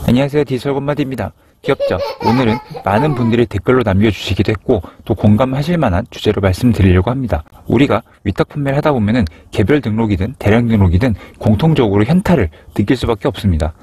안녕하세요, 디지털건마디입니다. 귀엽죠? 오늘은 많은 분들이 댓글로 남겨주시기도 했고 또 공감하실 만한 주제로 말씀드리려고 합니다. 우리가 위탁 판매를 하다 보면은 개별 등록이든 대량 등록이든 공통적으로 현타를 느낄 수밖에 없습니다.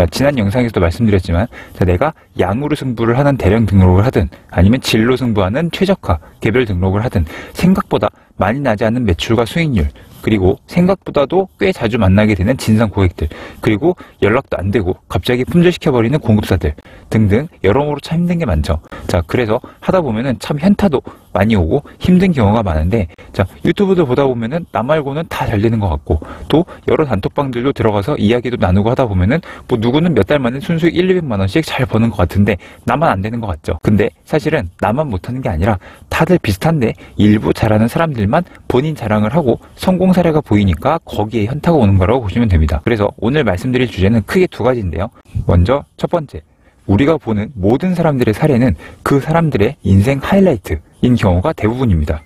지난 영상에서도 말씀드렸지만 내가 양으로 승부를 하는 대량 등록을 하든 아니면 질로 승부하는 최저가 개별 등록을 하든 생각보다 많이 나지 않는 매출과 수익률, 그리고 생각보다도 꽤 자주 만나게 되는 진상 고객들, 그리고 연락도 안 되고 갑자기 품절시켜버리는 공급사들 등등 여러모로 참 힘든 게 많죠. 자, 그래서 하다 보면은 참 현타도 많이 오고 힘든 경우가 많은데, 자, 유튜브도 보다 보면은 나 말고는 다 잘 되는 것 같고, 또 여러 단톡방들도 들어가서 이야기도 나누고 하다 보면은 뭐 누구는 몇 달 만에 순수익 1,200만 원씩 잘 버는 것 같은데 나만 안 되는 것 같죠. 근데 사실은 나만 못하는 게 아니라 다들 비슷한데 일부 잘하는 사람들만 본인 자랑을 하고 성공 사례가 보이니까 거기에 현타가 오는 거라고 보시면 됩니다. 그래서 오늘 말씀드릴 주제는 크게 두 가지인데요. 먼저 첫 번째, 우리가 보는 모든 사람들의 사례는 그 사람들의 인생 하이라이트인 경우가 대부분입니다.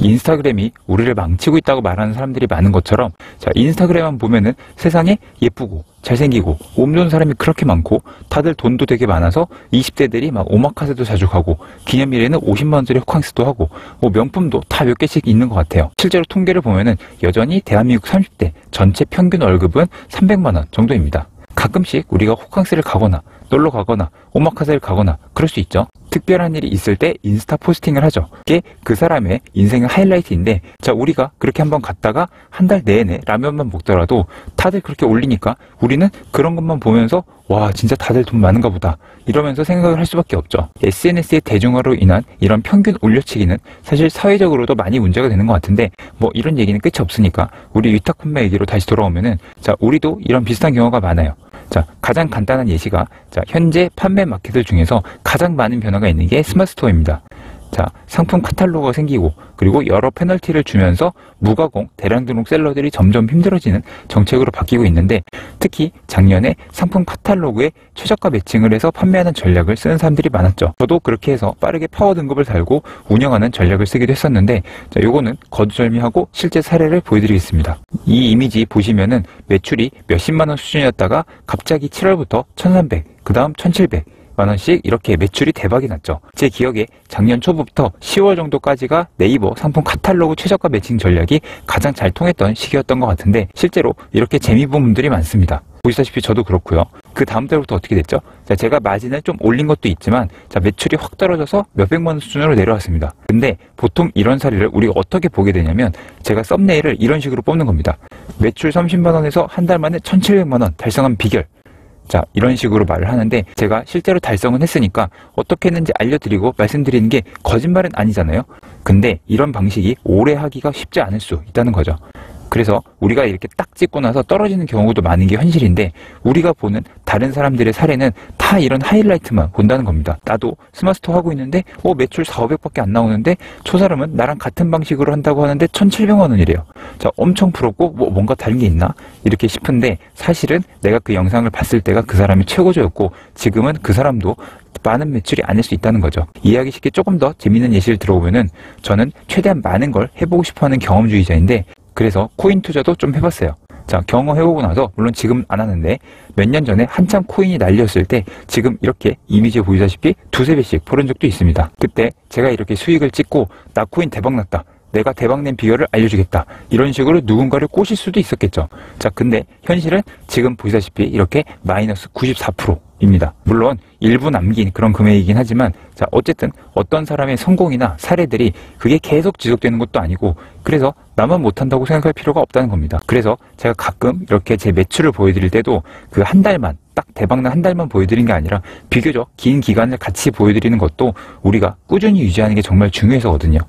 인스타그램이 우리를 망치고 있다고 말하는 사람들이 많은 것처럼, 자, 인스타그램만 보면은 세상에 예쁘고 잘생기고 몸 좋은 사람이 그렇게 많고 다들 돈도 되게 많아서 20대들이 막 오마카세도 자주 가고 기념일에는 50만 원짜리 호캉스도 하고 뭐 명품도 다 몇 개씩 있는 것 같아요. 실제로 통계를 보면은 여전히 대한민국 30대 전체 평균 월급은 300만 원 정도입니다. 가끔씩 우리가 호캉스를 가거나 놀러 가거나 오마카세를 가거나 그럴 수 있죠. 특별한 일이 있을 때 인스타 포스팅을 하죠. 그게 그 사람의 인생의 하이라이트인데, 자, 우리가 그렇게 한번 갔다가 한 달 내내 라면만 먹더라도 다들 그렇게 올리니까 우리는 그런 것만 보면서 와, 진짜 다들 돈 많은가 보다 이러면서 생각을 할 수밖에 없죠. SNS의 대중화로 인한 이런 평균 올려치기는 사실 사회적으로도 많이 문제가 되는 것 같은데, 뭐 이런 얘기는 끝이 없으니까 우리 위탁 판매 얘기로 다시 돌아오면은, 자, 우리도 이런 비슷한 경우가 많아요. 자, 가장 간단한 예시가, 자, 현재 판매 마켓들 중에서 가장 많은 변화가 있는 게 스마트 스토어입니다. 자, 상품 카탈로그가 생기고 그리고 여러 페널티를 주면서 무가공 대량 등록 셀러들이 점점 힘들어지는 정책으로 바뀌고 있는데, 특히 작년에 상품 카탈로그에 최저가 매칭을 해서 판매하는 전략을 쓰는 사람들이 많았죠. 저도 그렇게 해서 빠르게 파워 등급을 달고 운영하는 전략을 쓰기도 했었는데, 자, 요거는 거두절미하고 실제 사례를 보여드리겠습니다. 이 이미지 보시면은 매출이 몇십만 원 수준이었다가 갑자기 7월부터 1,300, 그 다음 1,700 만원씩 이렇게 매출이 대박이 났죠. 제 기억에 작년 초부터 10월 정도까지가 네이버 상품 카탈로그 최저가 매칭 전략이 가장 잘 통했던 시기였던 것 같은데, 실제로 이렇게 재미 본 분들이 많습니다. 보시다시피 저도 그렇고요. 그 다음 달부터 어떻게 됐죠? 자, 제가 마진을 좀 올린 것도 있지만, 자, 매출이 확 떨어져서 몇백만 원 수준으로 내려왔습니다. 근데 보통 이런 사례를 우리가 어떻게 보게 되냐면, 제가 썸네일을 이런 식으로 뽑는 겁니다. 매출 30만 원에서 한 달 만에 1,700만 원 달성한 비결. 자, 이런 식으로 말을 하는데, 제가 실제로 달성은 했으니까 어떻게 했는지 알려드리고 말씀드리는 게 거짓말은 아니잖아요. 근데 이런 방식이 오래 하기가 쉽지 않을 수 있다는 거죠. 그래서 우리가 이렇게 딱 찍고 나서 떨어지는 경우도 많은 게 현실인데, 우리가 보는 다른 사람들의 사례는 다 이런 하이라이트만 본다는 겁니다. 나도 스마트스토어 하고 있는데 매출 4,500밖에 안 나오는데 저 사람은 나랑 같은 방식으로 한다고 하는데 1,700만 원이래요. 자, 엄청 부럽고 뭔가 다른 게 있나? 이렇게 싶은데, 사실은 내가 그 영상을 봤을 때가 그 사람이 최고조였고 지금은 그 사람도 많은 매출이 아닐 수 있다는 거죠. 이해하기 쉽게 조금 더 재밌는 예시를 들어보면은, 저는 최대한 많은 걸 해보고 싶어하는 경험주의자인데, 그래서 코인 투자도 좀 해봤어요. 자, 경험해보고 나서, 물론 지금 안 하는데 몇 년 전에 한참 코인이 난리였을 때 지금 이렇게 이미지에 보이다시피 두세 배씩 벌은 적도 있습니다. 그때 제가 이렇게 수익을 찍고 나 코인 대박났다, 내가 대박낸 비결을 알려주겠다, 이런 식으로 누군가를 꼬실 수도 있었겠죠. 자, 근데 현실은 지금 보시다시피 이렇게 마이너스 94%입니다. 물론 일부 남긴 그런 금액이긴 하지만, 자, 어쨌든 어떤 사람의 성공이나 사례들이 그게 계속 지속되는 것도 아니고, 그래서 나만 못한다고 생각할 필요가 없다는 겁니다. 그래서 제가 가끔 이렇게 제 매출을 보여드릴 때도 그 한 달만, 딱 대박난 한 달만 보여드린 게 아니라 비교적 긴 기간을 같이 보여드리는 것도 우리가 꾸준히 유지하는 게 정말 중요해서거든요.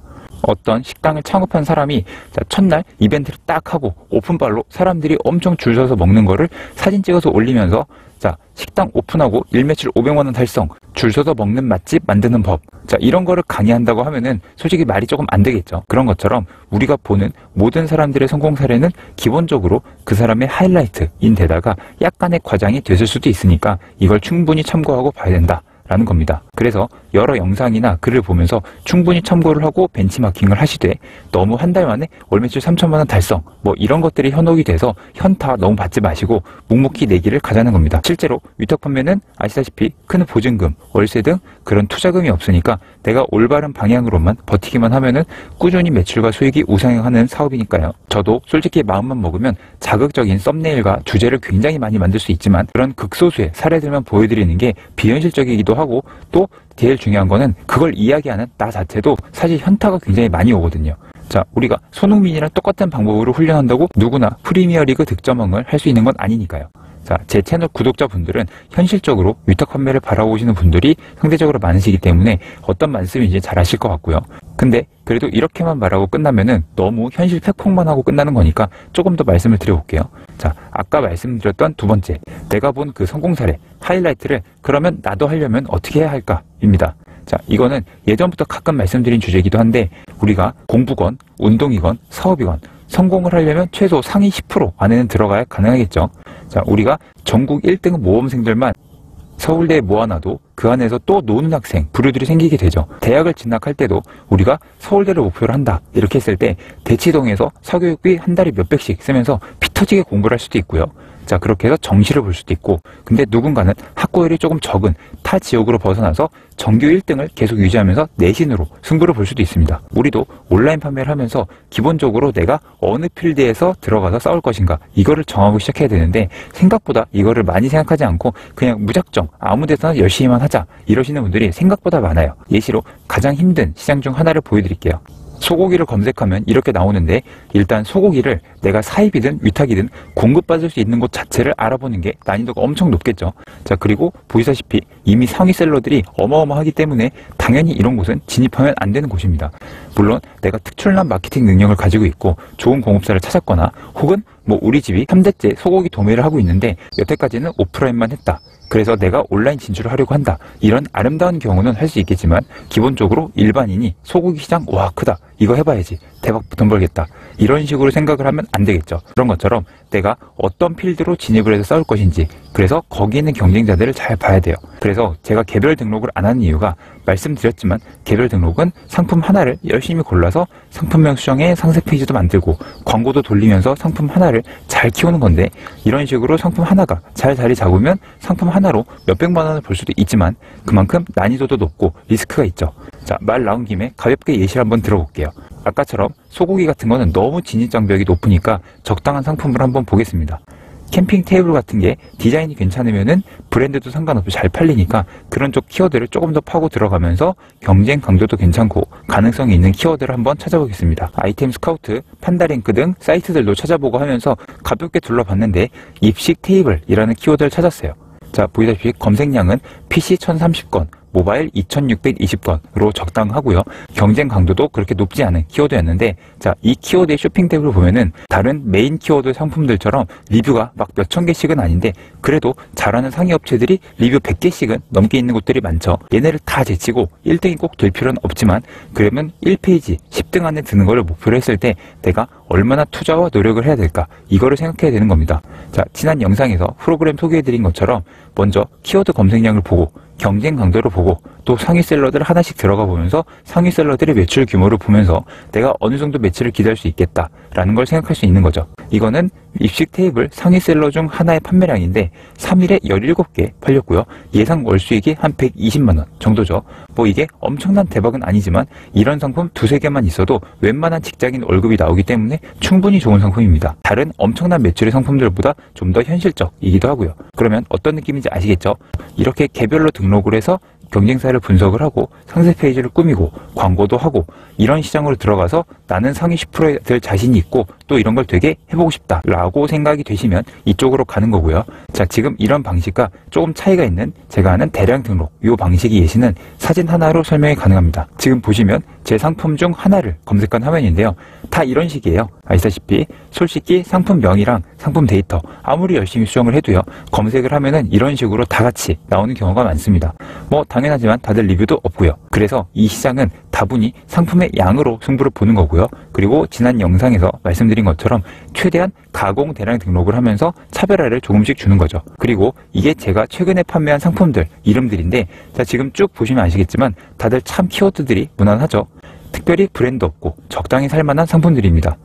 어떤 식당을 창업한 사람이, 자, 첫날 이벤트를 딱 하고 오픈발로 사람들이 엄청 줄 서서 먹는 거를 사진 찍어서 올리면서, 자, 식당 오픈하고 일매출 500만 원 달성, 줄 서서 먹는 맛집 만드는 법, 자, 이런 거를 강의한다고 하면은 솔직히 말이 조금 안 되겠죠. 그런 것처럼 우리가 보는 모든 사람들의 성공 사례는 기본적으로 그 사람의 하이라이트인 데다가 약간의 과장이 됐을 수도 있으니까 이걸 충분히 참고하고 봐야 된다 라는 겁니다. 그래서 여러 영상이나 글을 보면서 충분히 참고를 하고 벤치마킹을 하시되 너무 한 달 만에 월 매출 3천만 원 달성 뭐 이런 것들이 현혹이 돼서 현타 너무 받지 마시고 묵묵히 내기를 가자는 겁니다. 실제로 위탁 판매는 아시다시피 큰 보증금, 월세 등 그런 투자금이 없으니까 내가 올바른 방향으로만 버티기만 하면은 꾸준히 매출과 수익이 우상향하는 사업이니까요. 저도 솔직히 마음만 먹으면 자극적인 썸네일과 주제를 굉장히 많이 만들 수 있지만 그런 극소수의 사례들만 보여드리는 게 비현실적이기도 하고 또 제일 중요한 거는 그걸 이야기하는 나 자체도 사실 현타가 굉장히 많이 오거든요. 자, 우리가 손흥민이랑 똑같은 방법으로 훈련한다고 누구나 프리미어리그 득점왕을 할 수 있는 건 아니니까요. 자, 제 채널 구독자분들은 현실적으로 위탁 판매를 바라보시는 분들이 상대적으로 많으시기 때문에 어떤 말씀인지 잘 아실 것 같고요. 근데 그래도 이렇게만 말하고 끝나면은 너무 현실 팩폭만 하고 끝나는 거니까 조금 더 말씀을 드려볼게요. 자, 아까 말씀드렸던 두 번째, 내가 본 그 성공 사례 하이라이트를 그러면 나도 하려면 어떻게 해야 할까입니다. 자, 이거는 예전부터 가끔 말씀드린 주제이기도 한데 우리가 공부건, 운동이건, 사업이건 성공을 하려면 최소 상위 10% 안에는 들어가야 가능하겠죠. 자, 우리가 전국 1등 모범생들만 서울대에 모아놔도 그 안에서 또 노는 학생, 부류들이 생기게 되죠. 대학을 진학할 때도 우리가 서울대를 목표로 한다 이렇게 했을 때 대치동에서 사교육비 한 달에 몇백씩 쓰면서 피 터지게 공부를 할 수도 있고요. 자, 그렇게 해서 정시를 볼 수도 있고 근데 누군가는 학고율이 조금 적은 타 지역으로 벗어나서 정규 1등을 계속 유지하면서 내신으로 승부를 볼 수도 있습니다. 우리도 온라인 판매를 하면서 기본적으로 내가 어느 필드에서 들어가서 싸울 것인가 이거를 정하고 시작해야 되는데 생각보다 이거를 많이 생각하지 않고 그냥 무작정 아무 데서나 열심히만 하자 이러시는 분들이 생각보다 많아요. 예시로 가장 힘든 시장 중 하나를 보여드릴게요. 소고기를 검색하면 이렇게 나오는데 일단 소고기를 내가 사입이든 위탁이든 공급받을 수 있는 곳 자체를 알아보는 게 난이도가 엄청 높겠죠. 자, 그리고 보시다시피 이미 상위 셀러들이 어마어마하기 때문에 당연히 이런 곳은 진입하면 안 되는 곳입니다. 물론 내가 특출난 마케팅 능력을 가지고 있고 좋은 공급사를 찾았거나 혹은 뭐 우리 집이 3대째 소고기 도매를 하고 있는데 여태까지는 오프라인만 했다. 그래서 내가 온라인 진출을 하려고 한다. 이런 아름다운 경우는 할 수 있겠지만 기본적으로 일반인이 소고기 시장 와 크다. 이거 해봐야지. 대박 돈 벌겠다. 이런 식으로 생각을 하면 안 되겠죠. 그런 것처럼 내가 어떤 필드로 진입을 해서 싸울 것인지 그래서 거기 있는 경쟁자들을 잘 봐야 돼요. 그래서 제가 개별 등록을 안 하는 이유가 말씀드렸지만 개별 등록은 상품 하나를 열심히 골라서 상품명 수정에 상세 페이지도 만들고 광고도 돌리면서 상품 하나를 잘 키우는 건데 이런 식으로 상품 하나가 잘 자리 잡으면 상품 하나로 몇백만 원을 벌 수도 있지만 그만큼 난이도도 높고 리스크가 있죠. 자, 말 나온 김에 가볍게 예시를 한번 들어볼게요. 아까처럼 소고기 같은 거는 너무 진입장벽이 높으니까 적당한 상품을 한번 보겠습니다. 캠핑 테이블 같은 게 디자인이 괜찮으면은 브랜드도 상관없이 잘 팔리니까 그런 쪽 키워드를 조금 더 파고 들어가면서 경쟁 강도도 괜찮고 가능성이 있는 키워드를 한번 찾아보겠습니다. 아이템 스카우트, 판다랭크 등 사이트들도 찾아보고 하면서 가볍게 둘러봤는데 입식 테이블이라는 키워드를 찾았어요. 자, 보시다시피 검색량은 PC 1030건, 모바일 2620건으로 적당하고요. 경쟁 강도도 그렇게 높지 않은 키워드였는데 자, 이 키워드의 쇼핑 탭을 보면은 다른 메인 키워드 상품들처럼 리뷰가 막 몇천 개씩은 아닌데 그래도 잘하는 상위 업체들이 리뷰 100개씩은 넘게 있는 곳들이 많죠. 얘네를 다 제치고 1등이 꼭 될 필요는 없지만 그러면 1페이지 10등 안에 드는 걸 목표로 했을 때 내가 얼마나 투자와 노력을 해야 될까 이거를 생각해야 되는 겁니다. 자, 지난 영상에서 프로그램 소개해드린 것처럼 먼저 키워드 검색량을 보고 경쟁 강도를 보고 또 상위 셀러들 하나씩 들어가 보면서 상위 셀러들의 매출 규모를 보면서 내가 어느 정도 매출을 기대할 수 있겠다라는 걸 생각할 수 있는 거죠. 이거는 입식 테이블 상위 셀러 중 하나의 판매량인데 3일에 17개 팔렸고요. 예상 월 수익이 한 120만 원 정도죠. 뭐 이게 엄청난 대박은 아니지만 이런 상품 두세 개만 있어도 웬만한 직장인 월급이 나오기 때문에 충분히 좋은 상품입니다. 다른 엄청난 매출의 상품들보다 좀 더 현실적이기도 하고요. 그러면 어떤 느낌인지 아시겠죠? 이렇게 개별로 등록을 해서 경쟁사를 분석을 하고 상세 페이지를 꾸미고 광고도 하고 이런 시장으로 들어가서 나는 상위 10%에 될 자신이 있고 또 이런 걸 되게 해보고 싶다 라고 생각이 되시면 이쪽으로 가는 거고요. 자, 지금 이런 방식과 조금 차이가 있는 제가 하는 대량 등록 이 방식의 예시는 사진 하나로 설명이 가능합니다. 지금 보시면 제 상품 중 하나를 검색한 화면인데요. 다 이런 식이에요. 아시다시피 솔직히 상품명이랑 상품 데이터 아무리 열심히 수정을 해도요. 검색을 하면은 이런 식으로 다 같이 나오는 경우가 많습니다. 뭐 당연하지만 다들 리뷰도 없고요. 그래서 이 시장은 다분히 상품의 양으로 승부를 보는 거고요. 그리고 지난 영상에서 말씀드린 것처럼 최대한 가공 대량 등록을 하면서 차별화를 조금씩 주는 거죠. 그리고 이게 제가 최근에 판매한 상품들 이름들인데, 자, 지금 쭉 보시면 아시겠지만 다들 참 키워드들이 무난하죠. 특별히 브랜드 없고 적당히 살만한 상품들입니다.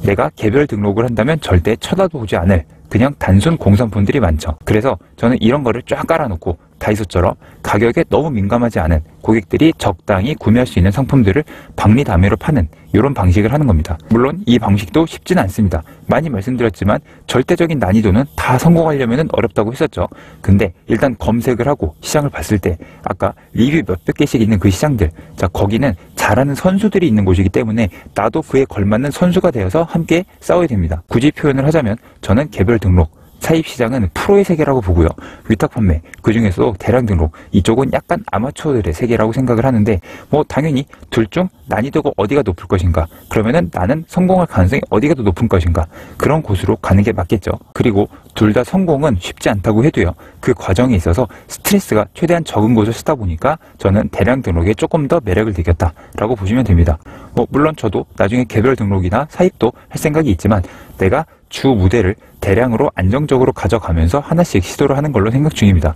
내가 개별 등록을 한다면 절대 쳐다보지 않을 그냥 단순 공산품들이 많죠. 그래서 저는 이런 거를 쫙 깔아놓고 다이소처럼 가격에 너무 민감하지 않은 고객들이 적당히 구매할 수 있는 상품들을 박리다매로 파는 이런 방식을 하는 겁니다. 물론 이 방식도 쉽지는 않습니다. 많이 말씀드렸지만 절대적인 난이도는 다 성공하려면 어렵다고 했었죠. 근데 일단 검색을 하고 시장을 봤을 때 아까 리뷰 몇백 개씩 있는 그 시장들, 자, 거기는 잘하는 선수들이 있는 곳이기 때문에 나도 그에 걸맞는 선수가 되어서 함께 싸워야 됩니다. 굳이 표현을 하자면 저는 개별 등록, 사입시장은 프로의 세계라고 보고요. 위탁 판매, 그 중에서도 대량 등록, 이쪽은 약간 아마추어들의 세계라고 생각을 하는데, 뭐 당연히 둘 중 난이도가 어디가 높을 것인가, 그러면은 나는 성공할 가능성이 어디가 더 높은 것인가, 그런 곳으로 가는 게 맞겠죠. 그리고 둘 다 성공은 쉽지 않다고 해도요, 그 과정에 있어서 스트레스가 최대한 적은 곳을 쓰다 보니까 저는 대량 등록에 조금 더 매력을 느꼈다라고 보시면 됩니다. 물론 저도 나중에 개별 등록이나 사입도 할 생각이 있지만 내가 주 무대를 대량으로 안정적으로 가져가면서 하나씩 시도를 하는 걸로 생각 중입니다.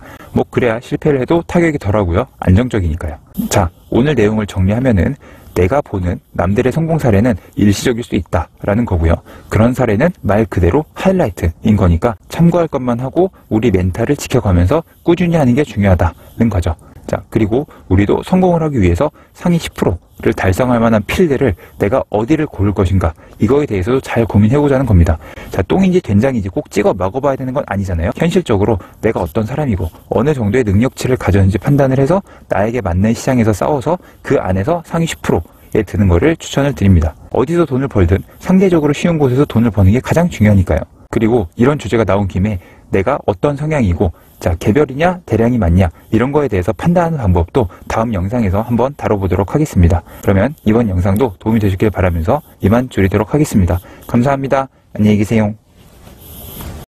그래야 실패를 해도 타격이 덜하고요, 안정적이니까요. 자, 오늘 내용을 정리하면은 내가 보는 남들의 성공 사례는 일시적일 수 있다라는 거고요. 그런 사례는 말 그대로 하이라이트인 거니까 참고할 것만 하고 우리 멘탈을 지켜가면서 꾸준히 하는 게 중요하다는 거죠. 자, 그리고 우리도 성공을 하기 위해서 상위 10%를 달성할 만한 필드를 내가 어디를 고를 것인가, 이거에 대해서도 잘 고민해보자는 겁니다. 자, 똥인지 된장인지 꼭 찍어 먹어봐야 되는 건 아니잖아요. 현실적으로 내가 어떤 사람이고 어느 정도의 능력치를 가졌는지 판단을 해서 나에게 맞는 시장에서 싸워서 그 안에서 상위 10%에 드는 거를 추천을 드립니다. 어디서 돈을 벌든 상대적으로 쉬운 곳에서 돈을 버는 게 가장 중요하니까요. 그리고 이런 주제가 나온 김에 내가 어떤 성향이고, 자, 개별이냐 대량이 맞냐, 이런 거에 대해서 판단하는 방법도 다음 영상에서 한번 다뤄보도록 하겠습니다. 그러면 이번 영상도 도움이 되셨길 바라면서 이만 줄이도록 하겠습니다. 감사합니다. 안녕히 계세요.